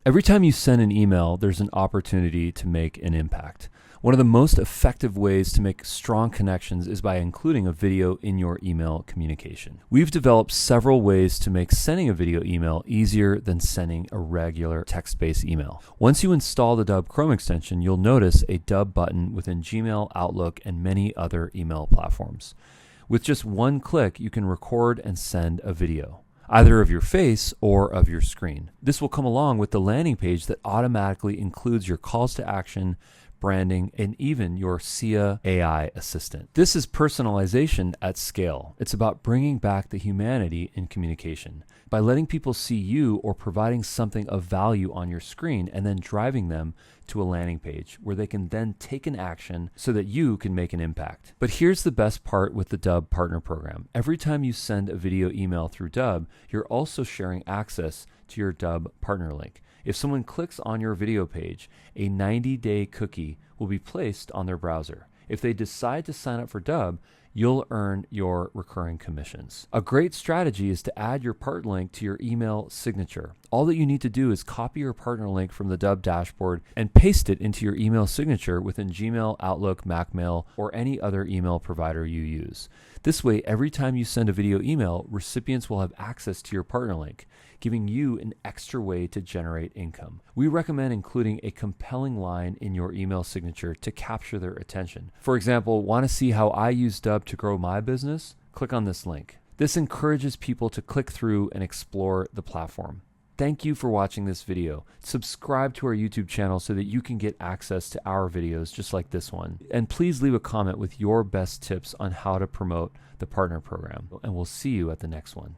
Every time you send an email, there's an opportunity to make an impact. One of the most effective ways to make strong connections is by including a video in your email communication. We've developed several ways to make sending a video email easier than sending a regular text-based email. Once you install the Dubb Chrome extension, you'll notice a Dubb button within Gmail, Outlook, and many other email platforms. With just one click, you can record and send a video, either of your face or of your screen. This will come along with the landing page that automatically includes your calls to action, branding, and even your SIA AI assistant. This is personalization at scale. It's about bringing back the humanity in communication by letting people see you or providing something of value on your screen and then driving them to a landing page where they can then take an action so that you can make an impact. But here's the best part with the Dubb Partner Program. Every time you send a video email through Dubb, you're also sharing access to your Dubb Partner link. If someone clicks on your video page, a 90-day cookie will be placed on their browser. If they decide to sign up for Dubb, you'll earn your recurring commissions. A great strategy is to add your partner link to your email signature. All that you need to do is copy your partner link from the Dubb dashboard and paste it into your email signature within Gmail, Outlook, MacMail, or any other email provider you use. This way, every time you send a video email, recipients will have access to your partner link, giving you an extra way to generate income. We recommend including a compelling line in your email signature to capture their attention. For example, want to see how I use Dubb to grow my business? Click on this link. This encourages people to click through and explore the platform. Thank you for watching this video. Subscribe to our YouTube channel so that you can get access to our videos just like this one. And please leave a comment with your best tips on how to promote the partner program. And we'll see you at the next one.